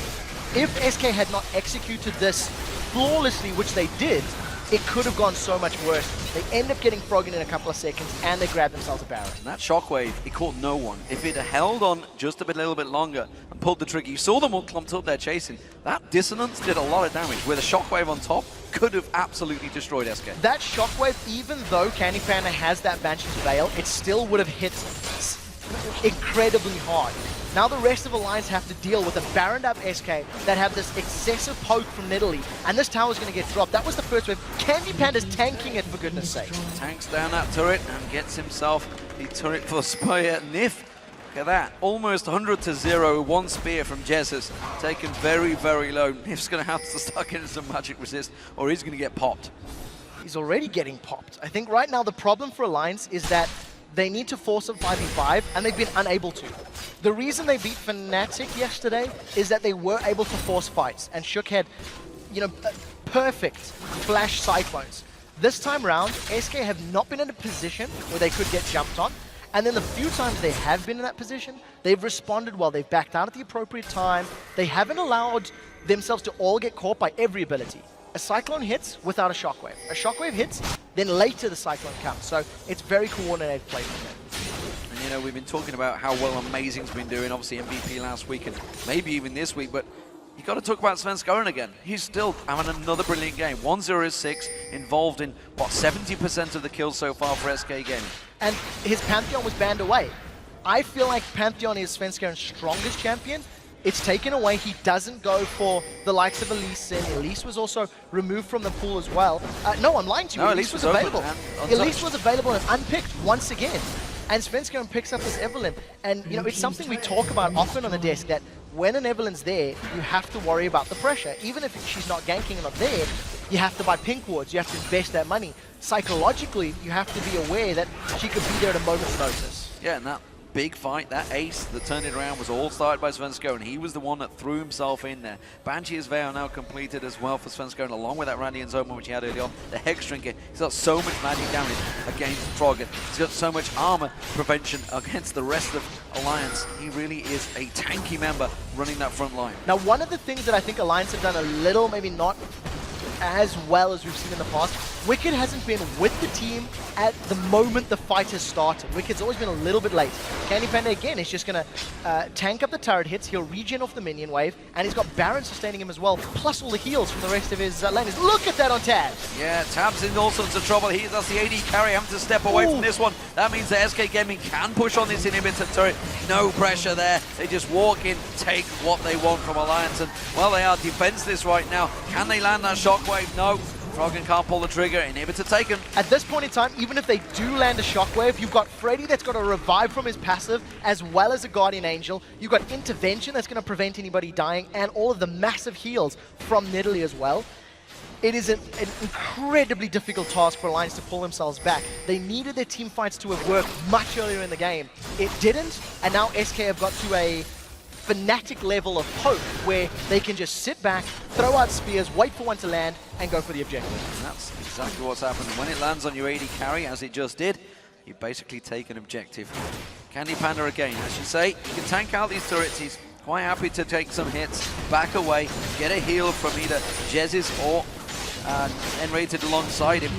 Speaker 1: if SK had not executed this flawlessly, which they did, it could have gone so much worse. They end up getting Froggen in a couple of seconds, and they grab themselves a Baron.
Speaker 2: And that shockwave, it caught no one. If it had held on just a little bit longer and pulled the trigger, you saw them all clumped up there chasing. That dissonance did a lot of damage, where the shockwave on top could have absolutely destroyed SK.
Speaker 1: That shockwave, even though CandyPanda has that Banshee's Veil, it still would have hit incredibly hard. Now the rest of Alliance have to deal with a Baroned up SK that have this excessive poke from Nidalee, and this tower's going to get dropped. That was the first wave. CandyPanda's tanking it, for goodness sake.
Speaker 2: Tanks down that turret and gets himself the turret for Spire. Nyph, look at that, almost 100-0, one spear from Jesiz, taken very, very low. Nyph's going to have to start getting some magic resist, or he's going to get popped.
Speaker 1: He's already getting popped. I think right now the problem for Alliance is that they need to force a 5v5, and they've been unable to. The reason they beat Fnatic yesterday is that they were able to force fights, and Shook had, you know, perfect flash cyclones. This time around, SK have not been in a position where they could get jumped on, and then the few times they have been in that position, they've responded well. They've backed out at the appropriate time. They haven't allowed themselves to all get caught by every ability. A Cyclone hits without a Shockwave. A Shockwave hits, then later the Cyclone comes. So it's very coordinated play from them.
Speaker 2: And you know, we've been talking about how well Amazing's been doing, obviously MVP last week and maybe even this week, but you got to talk about Svenskeren again. He's still having another brilliant game. 1-0-6, involved in, what, 70% of the kills so far for SK Gaming. And
Speaker 1: his Pantheon was banned away. I feel like Pantheon is Svenskeren's strongest champion. It's taken away. He doesn't go for the likes of Elise. Elise was also removed from the pool as well. No, I'm lying to you.
Speaker 2: No,
Speaker 1: Elise was available. Elise was available and unpicked once again. And Svenskeren picks up this Evelynn. And, you know, it's something we talk about often on the desk, that when an Evelynn's there, you have to worry about the pressure. Even if she's not ganking and not there, you have to buy pink wards. You have to invest that money. Psychologically, you have to be aware that she could be there at a moment's notice.
Speaker 2: Yeah, and that big fight, that ace that turned it around was all started by Svenskeren. He was the one that threw himself in there. Banshee's Veil now completed as well for Svenskeren, along with that Radiant Zone which he had early on. The Hex Trinket, he's got so much magic damage against Froggen. He's got so much armor prevention against the rest of Alliance. He really is a tanky member running that front line.
Speaker 1: Now, one of the things that I think Alliance have done a little, maybe not as well as we've seen in the past, Wickd hasn't been with the team at the moment the fight has started. Wicked's always been a little bit late. CandyPanda again is just going to tank up the turret hits, he'll regen off the minion wave, and he's got Baron sustaining him as well, plus all the heals from the rest of his laners. Look at that on Tabzz!
Speaker 2: Yeah, Tabzz in all sorts of trouble. That's the AD carry having to step away from this one. That means that SK Gaming can push on this inhibitor turret. No pressure there. They just walk in, take what they want from Alliance, and, well, they are defenseless right now. Can they land that shockwave? No. Froggen can't pull the trigger. Inhibitor taken.
Speaker 1: At this point in time, even if they do land a shockwave, you've got Freddy that's got a revive from his passive, as well as a Guardian Angel. You've got intervention that's going to prevent anybody dying, and all of the massive heals from Nidalee as well. It is an incredibly difficult task for Alliance to pull themselves back. They needed their team fights to have worked much earlier in the game. It didn't, and now SK have got to a Fnatic level of hope where they can just sit back, throw out spears, wait for one to land, and go for the objective.
Speaker 2: And that's exactly what's happened. When it lands on your AD carry, as it just did, you basically take an objective. CandyPanda again, as you say, you can tank out these turrets. He's quite happy to take some hits, back away, get a heal from either Jesiz or nRated alongside him.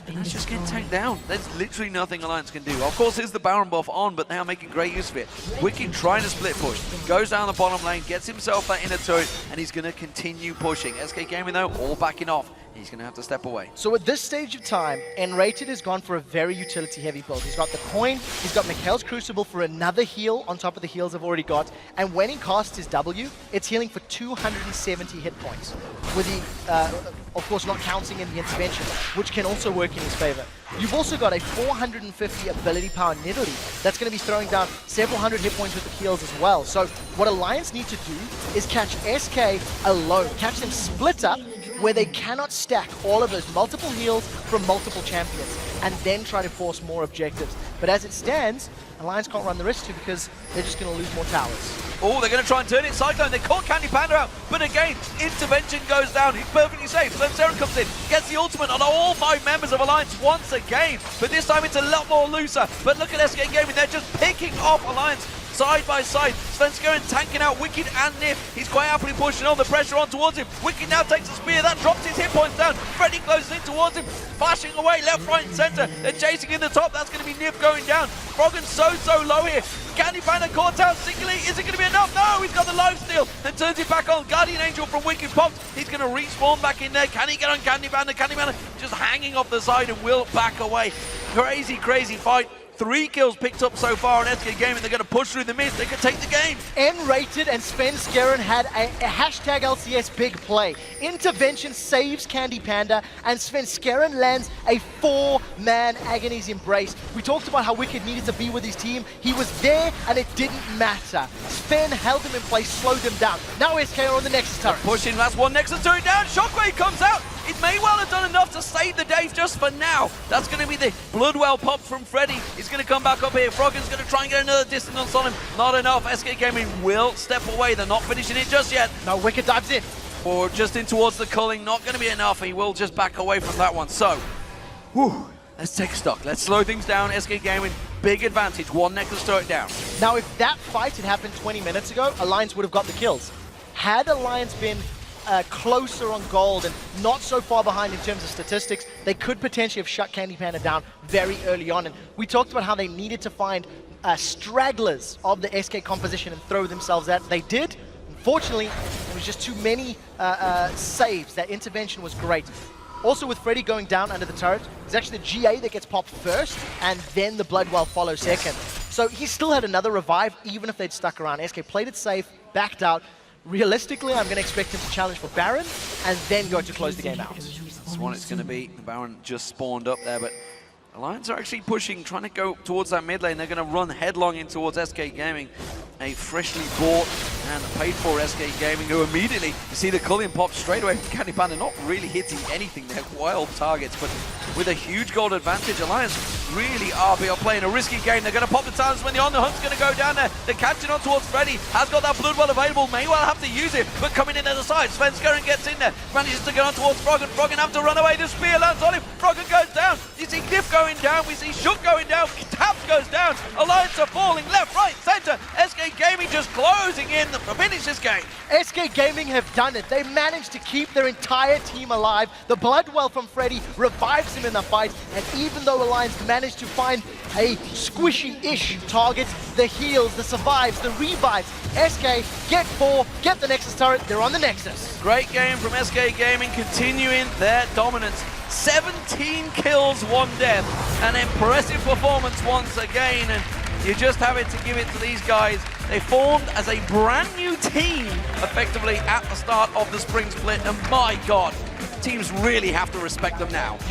Speaker 2: And that's just getting tanked down. There's literally nothing Alliance can do. Of course, there's the Baron buff on, but they are making great use of it. Wickd trying to split push, goes down the bottom lane, gets himself that inner turret, and he's going to continue pushing. SK Gaming, though, all backing off. He's going to have to step away.
Speaker 1: So at this stage of time, nRated has gone for a very utility-heavy build. He's got the coin, he's got Mikhail's Crucible for another heal on top of the heals I've already got, and when he casts his W, it's healing for 270 hit points, with the, of course, not counting in the intervention, which can also work in his favor. You've also got a 450 ability power Nidalee that's going to be throwing down several hundred hit points with the heals as well. So what Alliance need to do is catch SK alone, catch them split up, where they cannot stack all of those multiple heals from multiple champions and then try to force more objectives. But as it stands, Alliance can't run the risk to because they're just going to lose more towers.
Speaker 2: Oh, they're going to try and turn it Cyclone. They caught CandyPanda out, but again, intervention goes down. He's perfectly safe. Svenskeren comes in, gets the ultimate on all 5 members of Alliance once again. But this time it's a lot more looser. But look at SK Gaming, they're just picking off Alliance side by side. Svenskeren tanking out Wickd and Nyph. He's quite happily pushing on the pressure on towards him. Wickd now takes a spear. That drops his hit points down. Freddy closes in towards him, flashing away left, right, and center. They're chasing in the top. That's going to be Nyph going down. Froggen so low here. CandyPanda caught out singly. Is it going to be enough? No, he's got the lifesteal and turns it back on. Guardian Angel from Wickd pops. He's going to respawn back in there. Can he get on CandyPanda? CandyPanda just hanging off the side and will back away. Crazy fight. 3 kills picked up so far on SK Gaming. They're going to push through the mist. They can take the game.
Speaker 1: nRated and Svenskeren had a hashtag LCS big play. Intervention saves CandyPanda, and Svenskeren lands a 4-man Agony's Embrace. We talked about how Wicked needed to be with his team. He was there, and it didn't matter. Sven held him in place, slowed him down. Now SK are on the Nexus turret.
Speaker 2: Pushing, that's one Nexus turret down. Shockwave comes out. It may well have done enough to save the day just for now. That's going to be the Bloodwell pop from Freddy. He's going to come back up here. Froggen's going to try and get another distance on him. Not enough. SK Gaming will step away. They're not finishing it just yet.
Speaker 1: No, Wicked dives in.
Speaker 2: Or just in towards the culling. Not going to be enough. He will just back away from that one. So, let's take stock. Let's slow things down. SK Gaming, big advantage. 1 Nexus turret down.
Speaker 1: Now, if that fight had happened 20 minutes ago, Alliance would have got the kills. Had Alliance been closer on gold and not so far behind in terms of statistics, they could potentially have shut CandyPanda down very early on. And we talked about how they needed to find stragglers of the SK composition and throw themselves at. They did. Unfortunately, there was just too many saves. That intervention was great. Also, with Freddy going down under the turret, it's actually the GA that gets popped first, and then the Bloodwell follows second. So he still had another revive, even if they'd stuck around. SK played it safe, backed out. Realistically, I'm going to expect him to challenge for Baron and then go to close the game out.
Speaker 2: That's what it's going to be. The Baron just spawned up there, but Alliance are actually pushing, trying to go towards that mid lane. They're going to run headlong in towards SK Gaming. A freshly bought and paid for SK Gaming, who immediately, you see the culling pop straight away from CandyPanda, not really hitting anything. They're wild targets, but with a huge gold advantage, Alliance really are playing a risky game. They're going to pop the talents when the On The Hunt's going to go down there. They're catching on towards Freddy. Has got that Bloodwell available. May well have to use it, but coming in at the side. Svenskeren gets in there. Manages to get on towards Froggen. Froggen have to run away. The spear lands on him. Froggen goes down. You see Nyph going down. We see Shook going down. Tabzz goes down. Alliance are falling left, right, center. SK Gaming just closing in to finish this game.
Speaker 1: SK Gaming have done it. They managed to keep their entire team alive. The Bloodwell from Freddy revives him in the fight, and even though Alliance managed to find a squishy-ish target, the heals, the survives, the revives, SK get 4, get the Nexus turret, they're on the Nexus.
Speaker 2: Great game from SK Gaming, continuing their dominance. 17 kills, 1 death. An impressive performance once again, and you just have it to give it to these guys. They formed as a brand new team, effectively, at the start of the spring split, and my God, teams really have to respect them now.